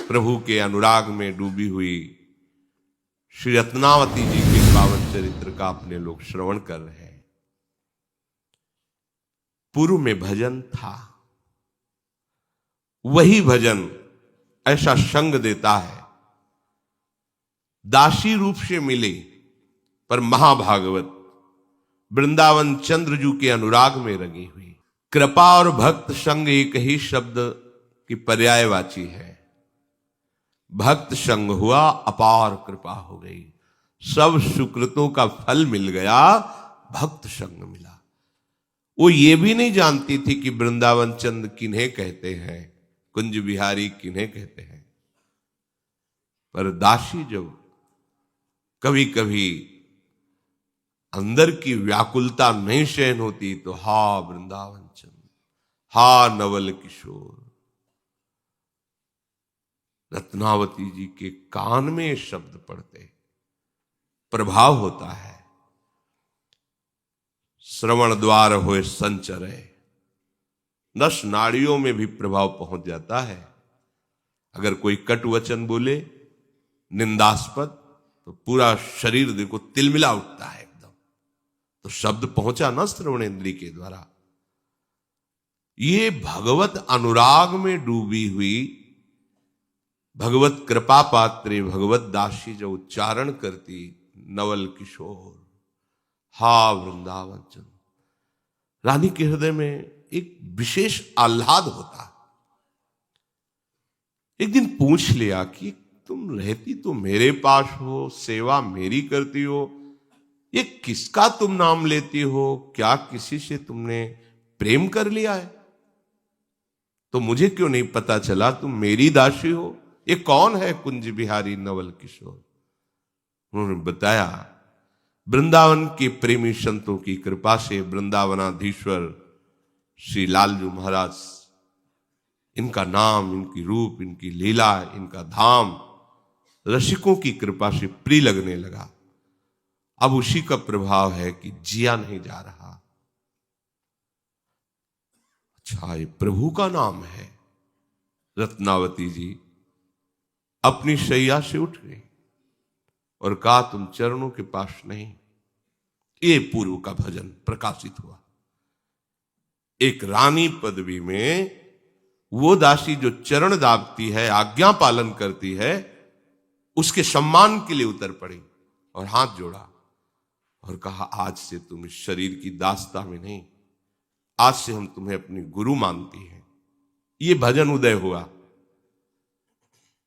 प्रभु के अनुराग में डूबी हुई श्री रत्नावती जी के पावन चरित्र का अपने लोग श्रवण कर रहे हैं। पूर्व में भजन था, वही भजन ऐसा संग देता है, दासी रूप से मिले पर महाभागवत वृंदावन चंद्रजू के अनुराग में रंगी हुई। कृपा और भक्त संग एक ही शब्द की पर्यायवाची है। भक्त संग हुआ, अपार कृपा हो गई, सब सुकृतों का फल मिल गया, भक्त संग मिला। वो ये भी नहीं जानती थी कि वृंदावन चंद्र किन्हें कहते हैं, कुंज बिहारी किन्हें कहते हैं। पर दासी जब कभी कभी अंदर की व्याकुलता नहीं सहन होती तो हा वृंदावन चंद्र, हा नवल किशोर, रत्नावती जी के कान में ये शब्द पड़ते प्रभाव होता है। श्रवण द्वार होए संचरे, नस नाड़ियों में भी प्रभाव पहुंच जाता है। अगर कोई कटु वचन बोले निंदास्पद तो पूरा शरीर देखो तिलमिला उठता है एकदम। तो शब्द पहुंचा ना श्रवणेन्द्रिय के द्वारा। ये भगवत अनुराग में डूबी हुई भगवत कृपा पात्रे भगवत दासी जो उच्चारण करती, नवल किशोर, हा वृंदावन चंद्र, रानी के हृदय में एक विशेष आह्लाद होता। एक दिन पूछ लिया कि तुम रहती तो मेरे पास हो, सेवा मेरी करती हो, ये किसका तुम नाम लेती हो? क्या किसी से तुमने प्रेम कर लिया है? तो मुझे क्यों नहीं पता चला तुम मेरी दासी हो? ये कौन है कुंज बिहारी नवल किशोर? उन्होंने बताया, वृंदावन के प्रेमी संतों की कृपा से वृंदावनाधीश्वर श्री लालजू महाराज, इनका नाम, इनकी रूप, इनकी लीला, इनका धाम रसिकों की कृपा से प्रिय लगने लगा। अब उसी का प्रभाव है कि जिया नहीं जा रहा। अच्छा, ये प्रभु का नाम है। रत्नावती जी अपनी शैया से उठ गई और कहा, तुम चरणों के पास नहीं। ये पूर्व का भजन प्रकाशित हुआ। एक रानी पदवी में वो दासी जो चरण दाबती है, आज्ञा पालन करती है, उसके सम्मान के लिए उतर पड़ी और हाथ जोड़ा और कहा, आज से तुम इस शरीर की दासता में नहीं, आज से हम तुम्हें अपनी गुरु मानती हैं। ये भजन उदय हुआ।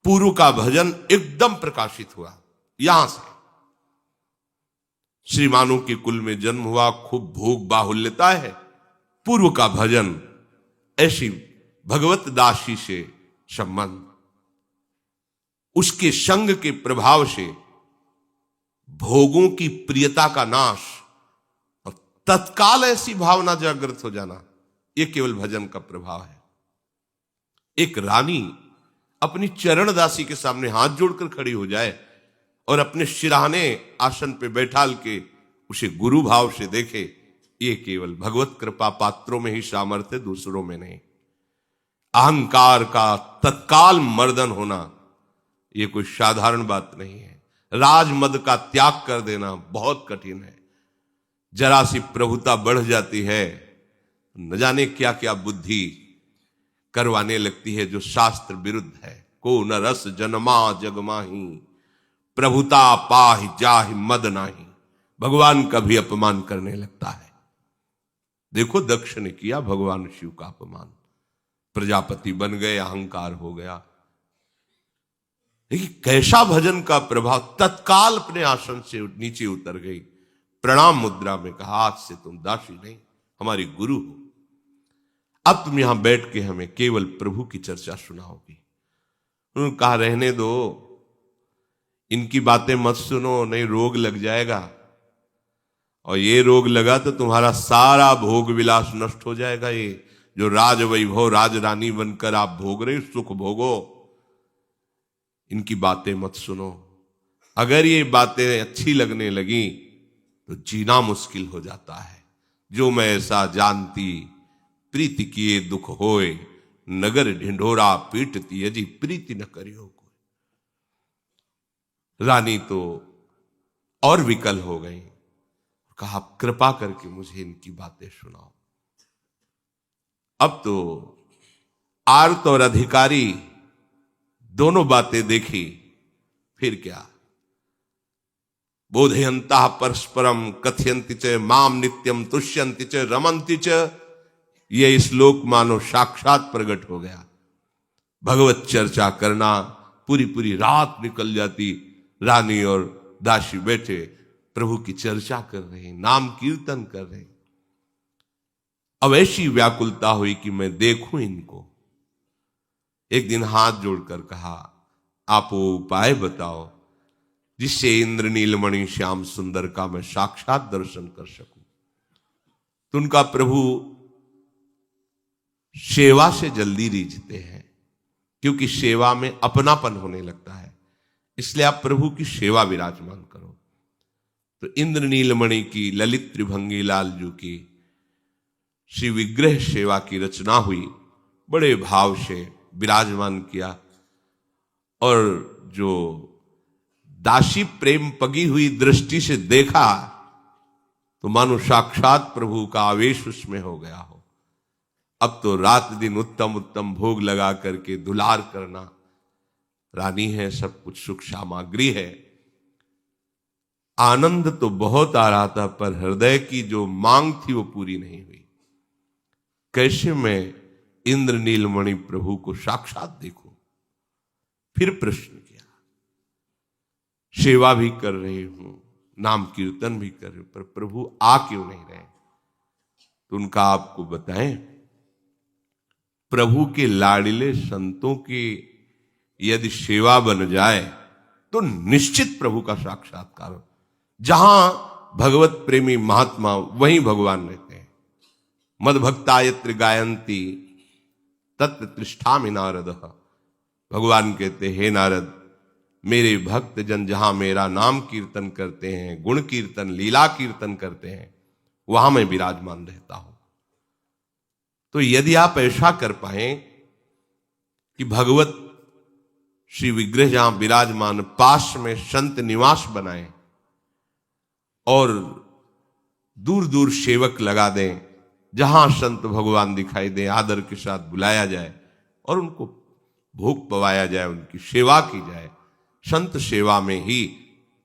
पूर्व का भजन एकदम प्रकाशित हुआ। यहां से श्रीमानों के कुल में जन्म हुआ, खूब भोग बाहुल्यता है। पूर्व का भजन ऐसी भगवत दासी से संबंध, उसके संग के प्रभाव से भोगों की प्रियता का नाश और तत्काल ऐसी भावना जागृत हो जाना, यह केवल भजन का प्रभाव है। एक रानी अपनी चरण दासी के सामने हाथ जोड़कर खड़ी हो जाए और अपने शिराने आसन पे बैठाल के उसे गुरु भाव से देखे, ये केवल भगवत कृपा पात्रों में ही सामर्थ्य, दूसरों में नहीं। अहंकार का तत्काल मर्दन होना ये कोई साधारण बात नहीं है। राजमद का त्याग कर देना बहुत कठिन है। जरा सी प्रभुता बढ़ जाती है, न जाने क्या क्या बुद्धि करवाने लगती है जो शास्त्र विरुद्ध है। को न रस जन्मा जगमाही, प्रभुता पाहि जाहि मद नाही। भगवान का भी अपमान करने लगता है। देखो, दक्ष ने किया भगवान शिव का अपमान, प्रजापति बन गए, अहंकार हो गया। लेकिन कैसा भजन का प्रभाव, तत्काल अपने आसन से नीचे उतर गई, प्रणाम मुद्रा में कहा, आज से तुम दासी नहीं, हमारी गुरु हो। अब तुम यहां बैठ के हमें केवल प्रभु की चर्चा सुनाओगी। उन्होंने कहा, रहने दो, इनकी बातें मत सुनो, नहीं रोग लग जाएगा, और ये रोग लगा तो तुम्हारा सारा भोग विलास नष्ट हो जाएगा। ये जो राज वैभव, राज रानी बनकर आप भोग रहे, सुख भोगो, इनकी बातें मत सुनो। अगर ये बातें अच्छी लगने लगी तो जीना मुश्किल हो जाता है। जो मैं ऐसा जानती, प्रीति किए दुख होए, नगर ढिंढोरा पीटती यदि प्रीति न करियो कोई। रानी तो और विकल हो गई, कहा कृपा करके मुझे इनकी बातें सुनाओ। अब तो आर्त और अधिकारी दोनों बातें देखी, फिर क्या। बोधयंता परस्परम कथयंति च माम नित्यम तुष्यंति च रमंति च। ये श्लोक मानो साक्षात प्रकट हो गया। भगवत चर्चा करना, पूरी पूरी रात निकल जाती, रानी और दासी बैठे प्रभु की चर्चा कर रहे, नाम कीर्तन कर रहे। अब ऐसी व्याकुलता हुई कि मैं देखूं इनको। एक दिन हाथ जोड़कर कहा, आप वो उपाय बताओ जिससे इंद्र नीलमणि श्याम सुंदर का मैं साक्षात दर्शन कर सकूं। तो उनका प्रभु सेवा से जल्दी रिझते हैं, क्योंकि सेवा में अपनापन होने लगता है, इसलिए आप प्रभु की सेवा विराजमान करो। तो इंद्र नीलमणि की ललित त्रिभंगी लालजू की श्री विग्रह सेवा की रचना हुई, बड़े भाव से विराजमान किया। और जो दासी प्रेम पगी हुई दृष्टि से देखा तो मानो साक्षात प्रभु का आवेश उसमें हो गया हो। अब तो रात दिन उत्तम उत्तम भोग लगा करके दुलार करना। रानी है, सब कुछ सुख सामग्री है, आनंद तो बहुत आ रहा था, पर हृदय की जो मांग थी वो पूरी नहीं हुई। कैसे मैं इंद्र नीलमणि प्रभु को साक्षात देखूं। फिर प्रश्न किया, सेवा भी कर रही हूं, नाम कीर्तन भी कर रही हूं, पर प्रभु आ क्यों नहीं रहे। तो उनका आपको बताएं, प्रभु के लाडिले संतों की यदि सेवा बन जाए तो निश्चित प्रभु का साक्षात्कार हो। जहां भगवत प्रेमी महात्मा वहीं भगवान रहते हैं। मद भक्ता यत्र गायंती तत्र तिष्ठामि नारद। भगवान कहते, हे नारद, मेरे भक्त जन जहां मेरा नाम कीर्तन करते हैं, गुण कीर्तन लीला कीर्तन करते हैं, वहां मैं विराजमान रहता हूं। तो यदि आप ऐसा कर पाए कि भगवत श्री विग्रह जहां विराजमान, पास में संत निवास बनाए और दूर दूर सेवक लगा दें, जहां संत भगवान दिखाई दें, आदर के साथ बुलाया जाए और उनको भोग पवाया जाए, उनकी सेवा की जाए। संत सेवा में ही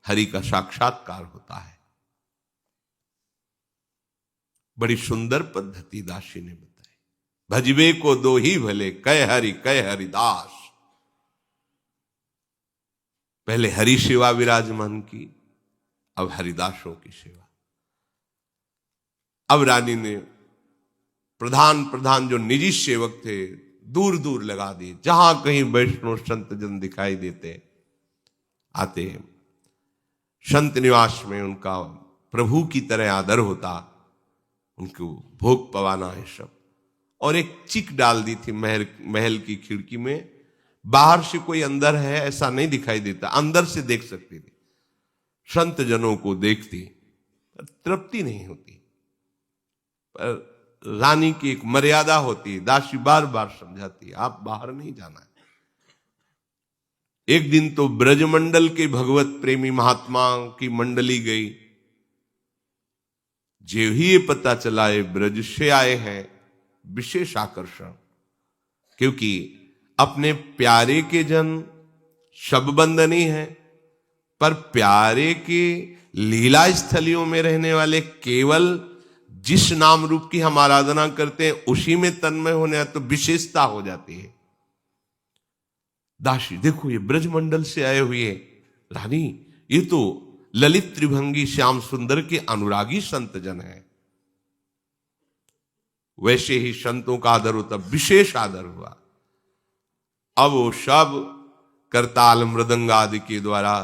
हरि का साक्षात्कार होता है। बड़ी सुंदर पद्धति दासी ने बताई। भजबे को दो ही भले, कह हरिदास। पहले हरि सेवा विराजमान की, अब हरिदासों की सेवा। अब रानी ने प्रधान जो निजी सेवक थे दूर दूर लगा दिए। जहां कहीं वैष्णव संत जन दिखाई देते आते, संत निवास में उनका प्रभु की तरह आदर होता, उनको भोग पवाना है सब। और एक चिक डाल दी थी महल की खिड़की में, बाहर से कोई अंदर है ऐसा नहीं दिखाई देता, अंदर से देख सकती थी। संत जनों को देखती, तृप्ति नहीं होती। पर रानी की एक मर्यादा होती, दासी बार बार समझाती, आप बाहर नहीं जाना है। एक दिन तो ब्रजमंडल के भगवत प्रेमी महात्मा की मंडली गई। जो ही ये पता चला ये ब्रज से आए हैं, विशेष आकर्षण, क्योंकि अपने प्यारे के जन शबबंदनी है, पर प्यारे के लीला स्थलियों में रहने वाले केवल जिस नाम रूप की हम आराधना करते हैं उसी में तन्मय होने, तो विशेषता हो जाती है। दासी देखो, ये ब्रजमंडल से आए हुए रानी, ये तो ललित त्रिभंगी श्याम सुंदर के अनुरागी संत जन है। वैसे ही संतों का आदर होता, विशेष आदर हुआ। अब वो सब करताल मृदंग आदि के द्वारा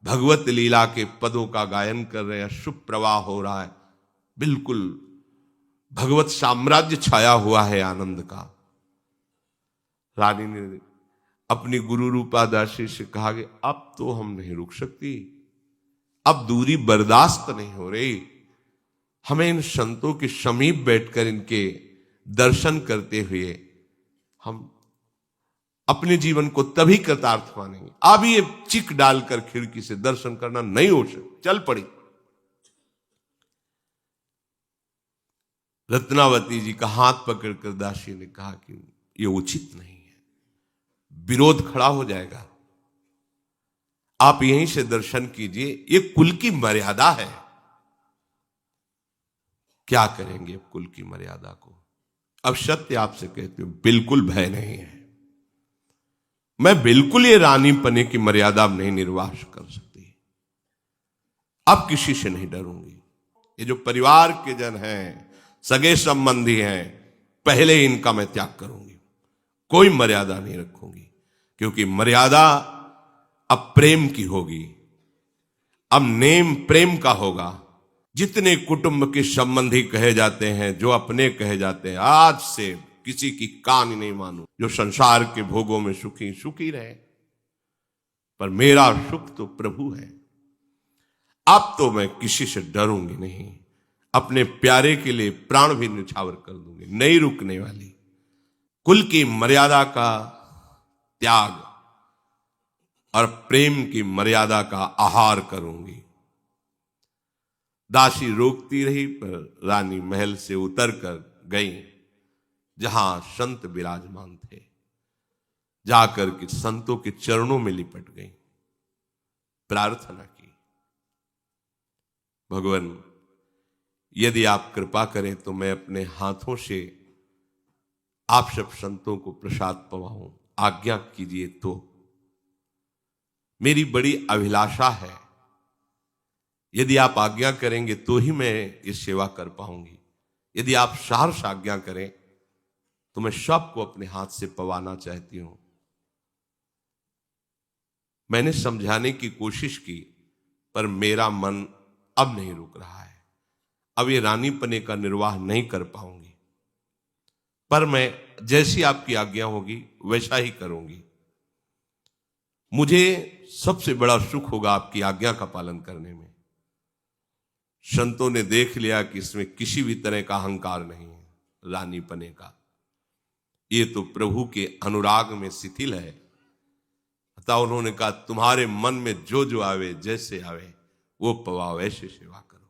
भगवत लीला के पदों का गायन कर रहे हैं, शुभ प्रवाह हो रहा है, बिल्कुल भगवत साम्राज्य छाया हुआ है आनंद का। रानी ने अपनी गुरु रूपा दासी से कहा कि अब तो हम नहीं रुक सकती, अब दूरी बर्दाश्त नहीं हो रही, हमें इन संतों के समीप बैठकर इनके दर्शन करते हुए हम अपने जीवन को तभी कृतार्थ मानेंगे। अब ये चिक डालकर खिड़की से दर्शन करना नहीं हो सकता, चल पड़ी। रत्नावती जी का हाथ पकड़कर दासी ने कहा कि ये उचित नहीं है, विरोध खड़ा हो जाएगा, आप यहीं से दर्शन कीजिए, ये कुल की मर्यादा है। क्या करेंगे अब कुल की मर्यादा को? अब सत्य आपसे कहती हूं, बिल्कुल भय नहीं है। मैं बिल्कुल ये रानी पने की मर्यादा नहीं निर्वाह कर सकती। अब किसी से नहीं डरूंगी। ये जो परिवार के जन हैं, सगे संबंधी हैं, पहले इनका मैं त्याग करूंगी, कोई मर्यादा नहीं रखूंगी। क्योंकि मर्यादा अब प्रेम की होगी, अब नेम प्रेम का होगा। जितने कुटुंब के संबंधी कहे जाते हैं, जो अपने कहे जाते हैं, आज से किसी की कान नहीं मानू। जो संसार के भोगों में सुखी सुखी रहे, पर मेरा सुख तो प्रभु है। अब तो मैं किसी से डरूंगी नहीं, अपने प्यारे के लिए प्राण भी निछावर कर दूंगी, नहीं रुकने वाली। कुल की मर्यादा का त्याग और प्रेम की मर्यादा का आहार करूंगी। दासी रोकती रही, पर रानी महल से उतरकर गई जहां संत विराजमान थे। जाकर के संतों के चरणों में लिपट गई, प्रार्थना की, भगवान यदि आप कृपा करें तो मैं अपने हाथों से आप सब संतों को प्रसाद पवाऊं, आज्ञा कीजिए। तो मेरी बड़ी अभिलाषा है, यदि आप आज्ञा करेंगे तो ही मैं ये सेवा कर पाऊंगी। यदि आप सहर्ष आज्ञा करें तो मैं सबको अपने हाथ से पवाना चाहती हूं। मैंने समझाने की कोशिश की, पर मेरा मन अब नहीं रुक रहा है। अब ये रानी पने का निर्वाह नहीं कर पाऊंगी, पर मैं जैसी आपकी आज्ञा होगी वैसा ही करूंगी। मुझे सबसे बड़ा सुख होगा आपकी आज्ञा का पालन करने में। संतों ने देख लिया कि इसमें किसी भी तरह का अहंकार नहीं है, रानी पने का। ये तो प्रभु के अनुराग में शिथिल है। अतः उन्होंने कहा, तुम्हारे मन में जो जो आवे, जैसे आवे, वो पवाओ, ऐसे सेवा करो।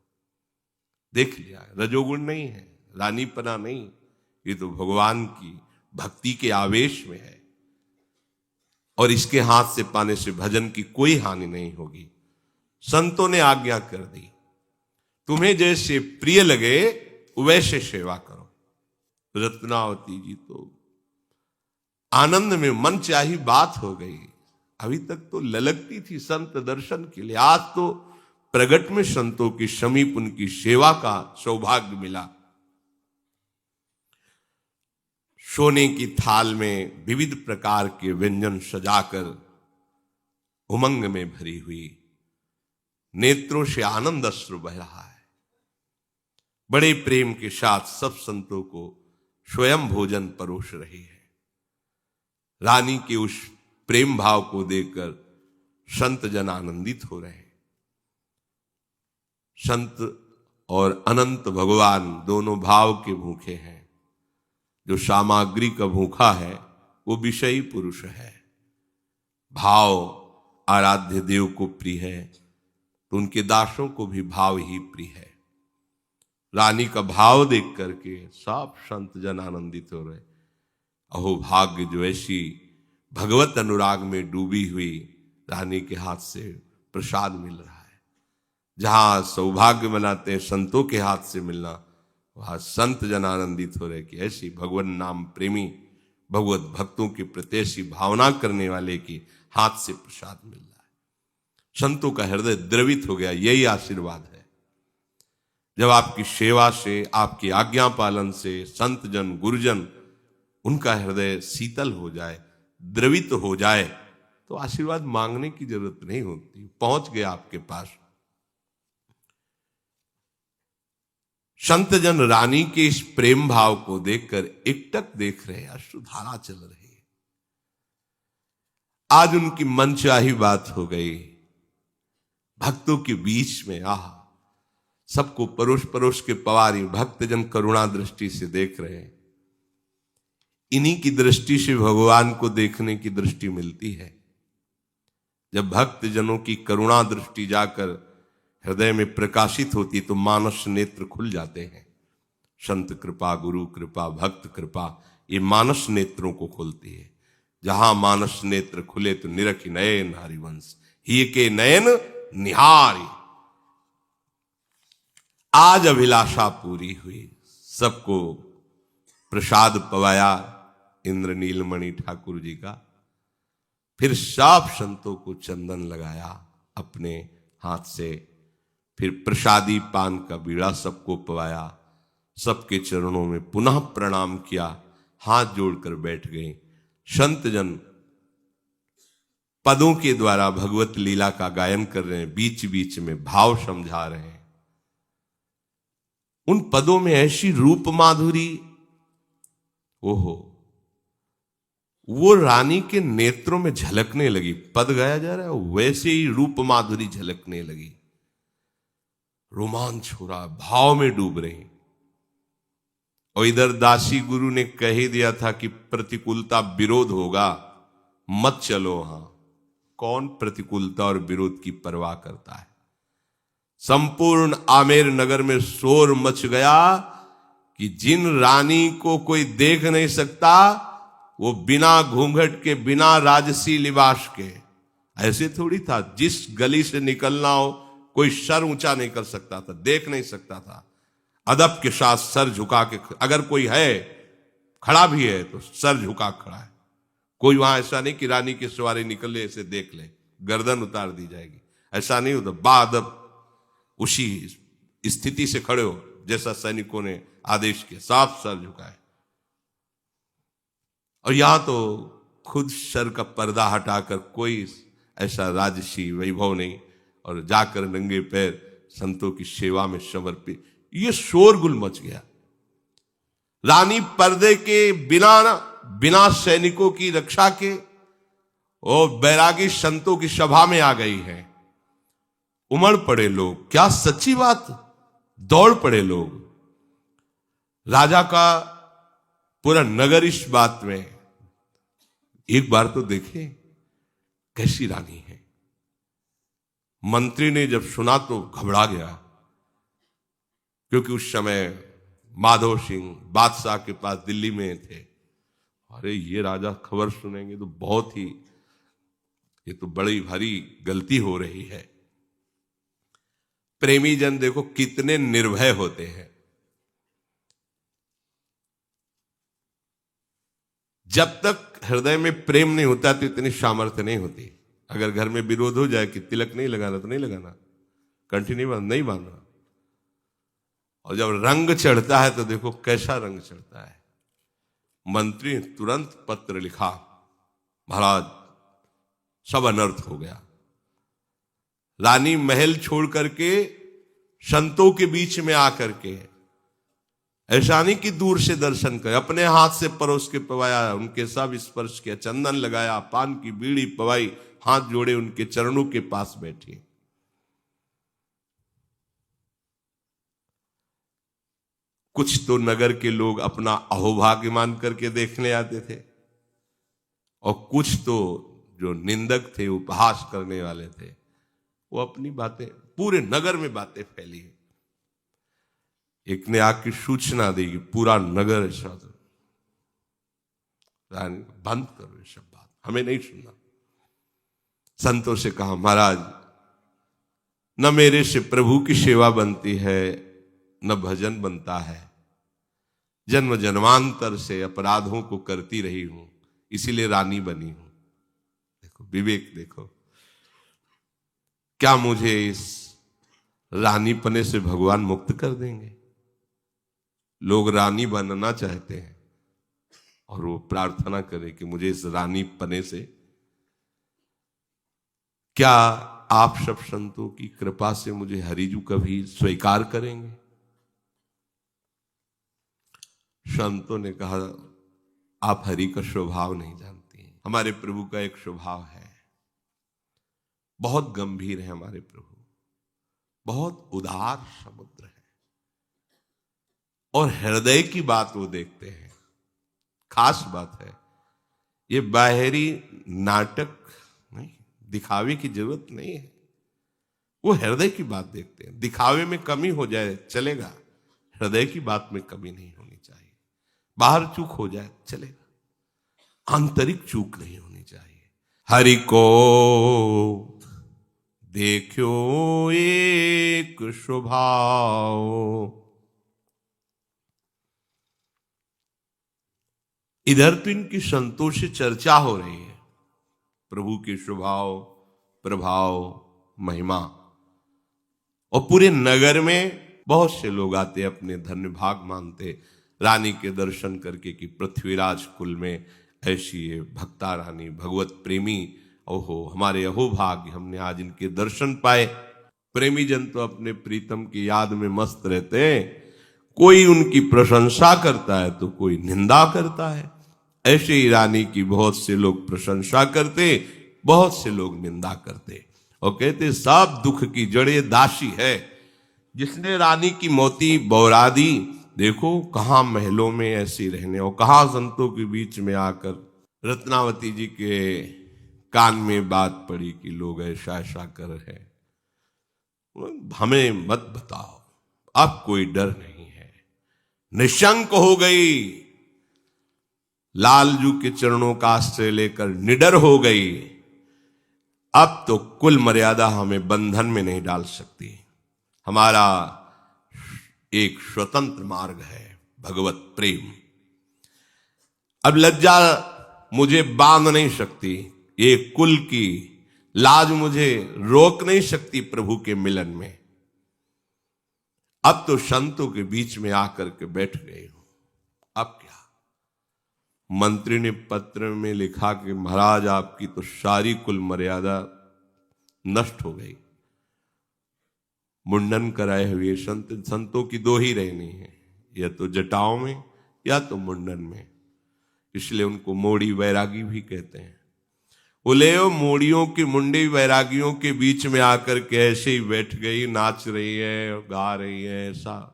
देख लिया, रजोगुण नहीं है, रानीपना नहीं, ये तो भगवान की भक्ति के आवेश में है। और इसके हाथ से पाने से भजन की कोई हानि नहीं होगी। संतों ने आज्ञा कर दी, तुम्हें जैसे प्रिय लगे वैसे सेवा करो। रत्नावती जी तो आनंद में मन चाही बात हो गई। अभी तक तो ललकती थी संत दर्शन के लिए, आज तो प्रगट में संतों की समीप उनकी सेवा का सौभाग्य मिला। सोने की थाल में विविध प्रकार के व्यंजन सजाकर उमंग में भरी हुई, नेत्रों से आनंद अश्रु बह रहा है। बड़े प्रेम के साथ सब संतों को स्वयं भोजन परोस रही है। रानी के उस प्रेम भाव को देखकर संत जन आनंदित हो रहे हैं। संत और अनंत भगवान दोनों भाव के भूखे हैं। जो सामग्री का भूखा है वो विषयी पुरुष है। भाव आराध्य देव को प्रिय है तो उनके दासों को भी भाव ही प्रिय है। रानी का भाव देख करके सब संत जन आनंदित हो रहे। अहो भाग्य जो ऐसी भगवत अनुराग में डूबी हुई रानी के हाथ से प्रसाद मिल रहा है। जहां सौभाग्य मनाते हैं संतों के हाथ से मिलना, वहां संत जन आनंदित हो रहे कि ऐसी भगवान नाम प्रेमी भगवत भक्तों के प्रति ऐसी भावना करने वाले की हाथ से प्रसाद मिल रहा है। संतों का हृदय द्रवित हो गया। यही आशीर्वाद है जब आपकी सेवा से, आपकी आज्ञा पालन से संत जन गुरुजन उनका हृदय शीतल हो जाए, द्रवित हो जाए, तो आशीर्वाद मांगने की जरूरत नहीं होती, पहुंच गया आपके पास। संत जन रानी के इस प्रेम भाव को देखकर एकटक देख रहे, अश्रुधारा चल रही है। आज उनकी मनचाही बात हो गई। भक्तों के बीच में सबको परोस परोस के पवारी भक्तजन करुणा दृष्टि से देख रहे हैं। इन्हीं की दृष्टि से भगवान को देखने की दृष्टि मिलती है। जब भक्त जनों की करुणा दृष्टि जाकर हृदय में प्रकाशित होती तो मानस नेत्र खुल जाते हैं। संत कृपा, गुरु कृपा, भक्त कृपा, ये मानस नेत्रों को खोलती है। जहां मानस नेत्र खुले तो निरखि नयन हरिवंश, ही के नयन निहारी। आज अभिलाषा पूरी हुई, सबको प्रसाद पवाया इंद्र नीलमणि ठाकुर जी का। फिर सब संतों को चंदन लगाया अपने हाथ से, फिर प्रसादी पान का बीड़ा सबको पवाया, सबके चरणों में पुनः प्रणाम किया, हाथ जोड़कर बैठ गए। संत जन पदों के द्वारा भगवत लीला का गायन कर रहे हैं, बीच बीच में भाव समझा रहे हैं। उन पदों में ऐसी रूप माधुरी, ओहो, वो रानी के नेत्रों में झलकने लगी। पद गाया जा रहा है, वैसे ही रूप माधुरी झलकने लगी। रोमांच हो रहा, भाव में डूब रही। और इधर दासी गुरु ने कह ही दिया था कि प्रतिकूलता विरोध होगा, मत चलो वहां। कौन प्रतिकूलता और विरोध की परवाह करता है। संपूर्ण आमेर नगर में शोर मच गया कि जिन रानी को कोई देख नहीं सकता, वो बिना घूंघट के, बिना राजसी लिबास के। ऐसे थोड़ी था, जिस गली से निकलना हो कोई सर ऊंचा नहीं कर सकता था, देख नहीं सकता था। अदब के साथ सर झुका के, अगर कोई है खड़ा भी है तो सर झुका खड़ा है। कोई वहां ऐसा नहीं कि रानी की सवारी निकले ऐसे देख ले, गर्दन उतार दी जाएगी, ऐसा नहीं होता। बाअदब उसी स्थिति से खड़े हो जैसा सैनिकों ने आदेश किया, साफ सर झुकाए। और यहां तो खुद सर का पर्दा हटाकर कोई ऐसा राजसी वैभव नहीं, और जाकर नंगे पैर संतों की सेवा में समर्पित। ये शोरगुल मच गया। रानी पर्दे के बिना सैनिकों की रक्षा के और बैरागी संतों की सभा में आ गई है। उमड़ पड़े लोग, क्या सच्ची बात, दौड़ पड़े लोग। राजा का पूरा नगर इस बात में, एक बार तो देखे कैसी रानी है। मंत्री ने जब सुना तो घबरा गया, क्योंकि उस समय माधव सिंह बादशाह के पास दिल्ली में थे। अरे ये राजा खबर सुनेंगे तो बहुत ही, ये तो बड़ी भारी गलती हो रही है। प्रेमी जन देखो कितने निर्भय होते हैं। जब तक हृदय में प्रेम नहीं होता तो इतनी सामर्थ्य नहीं होती। अगर घर में विरोध हो जाए कि तिलक नहीं लगाना तो नहीं लगाना, कंठी नहीं बांधना। और जब रंग चढ़ता है तो देखो कैसा रंग चढ़ता है। मंत्री ने तुरंत पत्र लिखा, महाराज सब अनर्थ हो गया। रानी महल छोड़ करके संतों के बीच में आकर के, ऐसा नहीं कि दूर से दर्शन करे, अपने हाथ से परोस के पवाया, उनके सब स्पर्श किया, चंदन लगाया, पान की बीड़ी पवाई, हाथ जोड़े उनके चरणों के पास बैठे। कुछ तो नगर के लोग अपना अहोभाग्य मान करके देखने आते थे, और कुछ तो जो निंदक थे, उपहास करने वाले थे, वो अपनी बातें, पूरे नगर में बातें फैली। एक ने आके सूचना दी कि पूरा नगर ऐसा, बंद करो ये सब बात, हमें नहीं सुनना। संतों से कहा, महाराज न मेरे से प्रभु की सेवा बनती है, न भजन बनता है। जन्म जन्मांतर से अपराधों को करती रही हूं, इसीलिए रानी बनी हूं। देखो विवेक, देखो क्या मुझे इस रानी पने से भगवान मुक्त कर देंगे? लोग रानी बनना चाहते हैं और वो प्रार्थना करे कि मुझे इस रानी पने से, क्या आप सब संतों की कृपा से मुझे हरिजू कभी स्वीकार करेंगे? संतों ने कहा, आप हरि का स्वभाव नहीं जानती हैं। हमारे प्रभु का एक स्वभाव है, बहुत गंभीर है हमारे प्रभु, बहुत उदार समुद्र है, और हृदय की बात वो देखते हैं। खास बात है। ये बाहरी नाटक नहीं, दिखावे की जरूरत नहीं है। वो हृदय की बात देखते हैं। दिखावे में कमी हो जाए चलेगा, हृदय की बात में कमी नहीं होनी चाहिए। बाहर चूक हो जाए चलेगा, आंतरिक चूक नहीं होनी चाहिए। हरि को देखो एक स्वभाव, इधर तो इनकी संतोष से चर्चा हो रही है, प्रभु के स्वभाव, प्रभाव, महिमा, और पूरे नगर में बहुत से लोग आते, अपने धन्य भाग मानते रानी के दर्शन करके कि पृथ्वीराज कुल में ऐसी है भक्ता रानी, भगवत प्रेमी। ओहो हमारे अहो भाग्य, हमने आज इनके दर्शन पाए। प्रेमी जन तो अपने प्रीतम की याद में मस्त रहते हैं। कोई उनकी प्रशंसा करता है तो कोई निंदा करता है। ऐसे ही रानी की बहुत से लोग प्रशंसा करते, बहुत से लोग निंदा करते, और कहते सब दुख की जड़े दासी है। जिसने रानी की मोती बौरा दी, देखो कहां महलों में ऐसी रहने, और कहां संतों के बीच में आकर रत्नावती जी के कान में बात पड़ी कि लोग ऐसा ऐसा कर रहे। हमें मत बताओ, अब कोई डर नहीं है, निशंक हो गई, लालजू के चरणों का आश्रय लेकर निडर हो गई। अब तो कुल मर्यादा हमें बंधन में नहीं डाल सकती। हमारा एक स्वतंत्र मार्ग है, भगवत प्रेम। अब लज्जा मुझे बांध नहीं सकती, ये कुल की लाज मुझे रोक नहीं सकती प्रभु के मिलन में। अब तो संतों के बीच में आकर के बैठ गए हूं, अब क्या। मंत्री ने पत्र में लिखा कि महाराज आपकी तो सारी कुल मर्यादा नष्ट हो गई। मुंडन कराए हुए संतों की दो ही रहनी है, या तो जटाओं में या तो मुंडन में, इसलिए उनको मोड़ी वैरागी भी कहते हैं। बोले मोड़ियों के मुंडे वैरागियों के बीच में आकर के ऐसे ही बैठ गई, नाच रही है, गा रही है, ऐसा।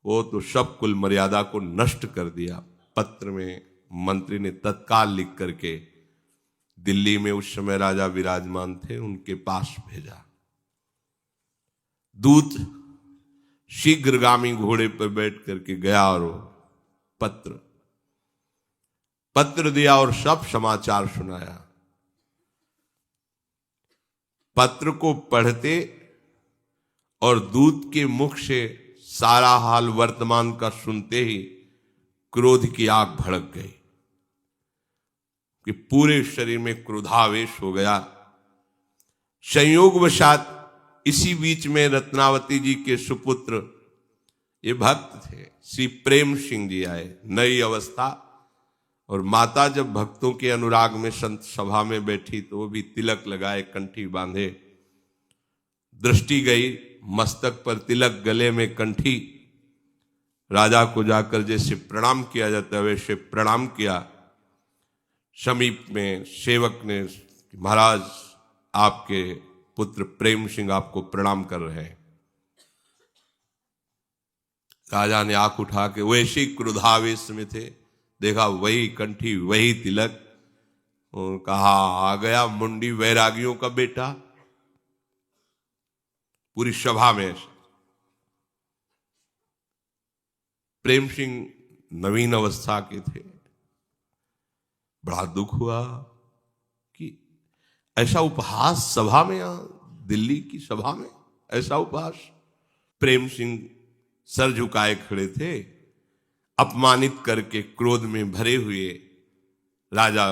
वो तो सब कुल मर्यादा को नष्ट कर दिया। पत्र में मंत्री ने तत्काल लिख करके दिल्ली में उस समय राजा विराजमान थे, उनके पास भेजा। दूत शीघ्रगामी घोड़े पर बैठ करके गया और पत्र दिया और सब समाचार सुनाया। पत्र को पढ़ते और दूत के मुख से सारा हाल वर्तमान का सुनते ही क्रोध की आग भड़क गई कि पूरे शरीर में क्रोधावेश हो गया। संयोगवशात इसी बीच में रत्नावती जी के सुपुत्र, ये भक्त थे, श्री प्रेम सिंह जी आए। नई अवस्था, और माता जब भक्तों के अनुराग में संत सभा में बैठी तो वो भी तिलक लगाए, कंठी बांधे। दृष्टि गई, मस्तक पर तिलक, गले में कंठी। राजा को जाकर जैसे प्रणाम किया जाता है वैसे प्रणाम किया। समीप में सेवक ने, महाराज आपके पुत्र प्रेम सिंह आपको प्रणाम कर रहे हैं। राजा ने आंख उठा के, वैसे ही क्रोधावेश में थे, देखा वही कंठी वही तिलक, कहा आ गया मुंडी वैरागियों का बेटा। पूरी सभा में प्रेम सिंह नवीन अवस्था के थे। बड़ा दुख हुआ कि ऐसा उपहास सभा में, दिल्ली की सभा में ऐसा उपहास। प्रेम सिंह सर झुकाए खड़े थे, अपमानित करके क्रोध में भरे हुए राजा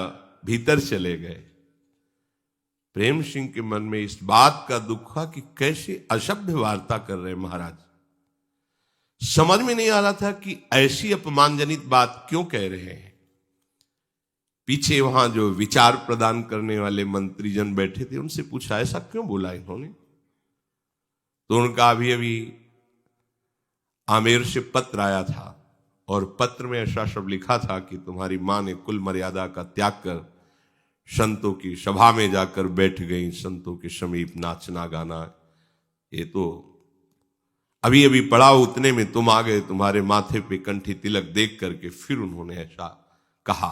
भीतर चले गए। प्रेम सिंह के मन में इस बात का दुख हुआ कि कैसे असभ्य वार्ता कर रहे महाराज। समझ में नहीं आ रहा था कि ऐसी अपमानजनित बात क्यों कह रहे हैं। पीछे वहां जो विचार प्रदान करने वाले मंत्रीजन बैठे थे, उनसे पूछा ऐसा क्यों बोला इन्होंने। तो उनका अभी अभी आमेर से पत्र आया था, और पत्र में ऐसा सब लिखा था कि तुम्हारी मां ने कुल मर्यादा का त्याग कर संतों की सभा में जाकर बैठ गई, संतों के समीप नाचना गाना। ये तो अभी अभी पड़ा, उतने में तुम आ गए, तुम्हारे माथे पे कंठी तिलक देख करके फिर उन्होंने ऐसा कहा।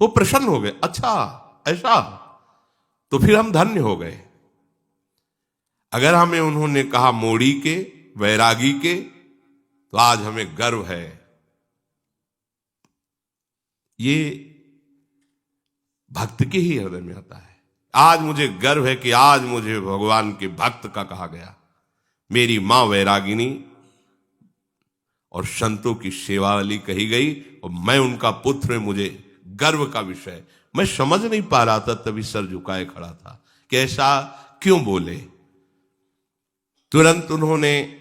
वो प्रसन्न हो गए, अच्छा ऐसा, तो फिर हम धन्य हो गए। अगर हमें उन्होंने कहा मोड़ी के, वैरागी के, तो आज हमें गर्व है। ये भक्त के ही हृदय में आता है। आज मुझे गर्व है कि आज मुझे भगवान के भक्त का कहा गया, मेरी मां वैरागिनी और संतों की सेवा वाली कही गई, और मैं उनका पुत्र, मुझे गर्व का विषय। मैं समझ नहीं पा रहा था, तभी सर झुकाए खड़ा था कि ऐसा क्यों बोले। तुरंत उन्होंने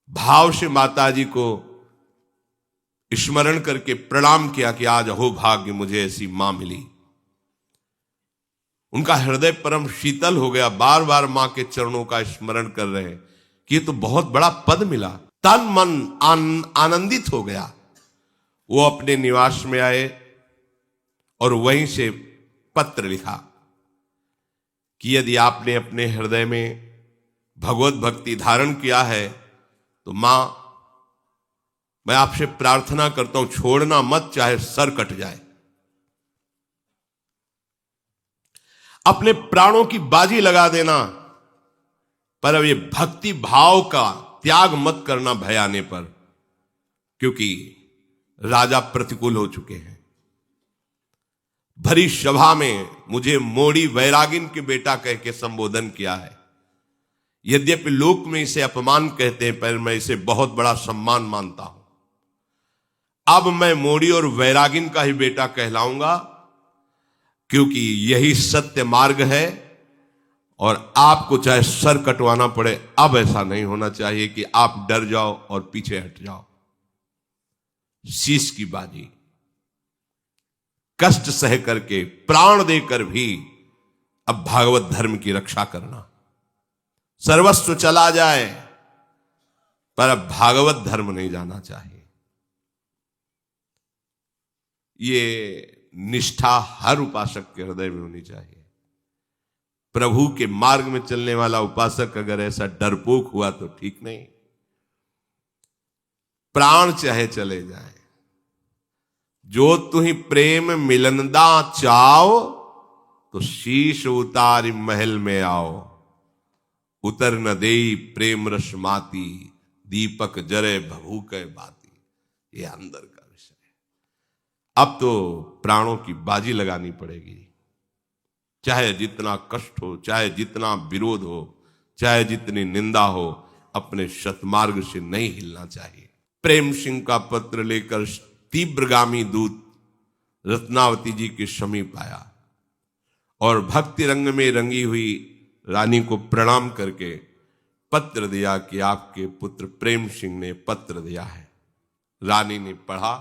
भाव से माताजी को स्मरण करके प्रणाम किया कि आज अहो भाग्य, मुझे ऐसी मां मिली। उनका हृदय परम शीतल हो गया, बार बार मां के चरणों का स्मरण कर रहे हैं कि ये तो बहुत बड़ा पद मिला। तन मन आनंदित हो गया। वो अपने निवास में आए और वहीं से पत्र लिखा कि यदि आपने अपने हृदय में भगवत भक्ति धारण किया है तो मां, मैं आपसे प्रार्थना करता हूं, छोड़ना मत, चाहे सर कट जाए। अपने प्राणों की बाजी लगा देना, पर अब ये भक्ति भाव का त्याग मत करना भय आने पर, क्योंकि राजा प्रतिकूल हो चुके हैं। भरी सभा में मुझे मोड़ी वैरागिन के बेटा कह के संबोधन किया है। यद्यपि लोक में इसे अपमान कहते हैं, पर मैं इसे बहुत बड़ा सम्मान मानता हूं। अब मैं मोड़ी और वैरागिन का ही बेटा कहलाऊंगा, क्योंकि यही सत्य मार्ग है, और आपको चाहे सर कटवाना पड़े, अब ऐसा नहीं होना चाहिए कि आप डर जाओ और पीछे हट जाओ। शीश की बाजी, कष्ट सह करके, प्राण देकर भी अब भागवत धर्म की रक्षा करना। सर्वस्व चला जाए, पर अब भागवत धर्म नहीं जाना चाहिए। ये निष्ठा हर उपासक के हृदय में होनी चाहिए। प्रभु के मार्ग में चलने वाला उपासक अगर ऐसा डरपोक हुआ तो ठीक नहीं। प्राण चाहे चले जाए, जो तुही प्रेम मिलनदा चाओ, तो शीश उतारी महल में आओ। उतर न देई प्रेम रस माती, दीपक जरे भभू के बाती। ये अंदर का विषय है। अब तो प्राणों की बाजी लगानी पड़ेगी, चाहे जितना कष्ट हो, चाहे जितना विरोध हो, चाहे जितनी निंदा हो, अपने सतमार्ग से नहीं हिलना चाहिए। प्रेम सिंह का पत्र लेकर तीव्रगामी दूत रत्नावती जी के समीप आया और भक्ति रंग में रंगी हुई रानी को प्रणाम करके पत्र दिया कि आपके पुत्र प्रेम सिंह ने पत्र दिया है। रानी ने पढ़ा।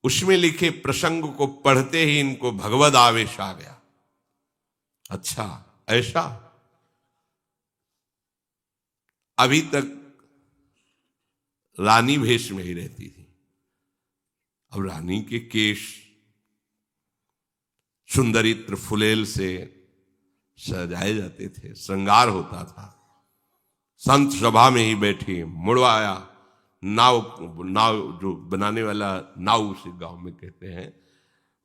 उसमें लिखे प्रसंग को पढ़ते ही इनको भगवद आवेश आ गया। अच्छा ऐसा, अभी तक रानी भेष में ही रहती थी, अब रानी के केश सुंदरित्र फुलेल से सजाए जाते थे, श्रृंगार होता था। संत सभा में ही बैठी, मुड़वाया, नाव जो बनाने वाला नाव उसे गांव में कहते हैं,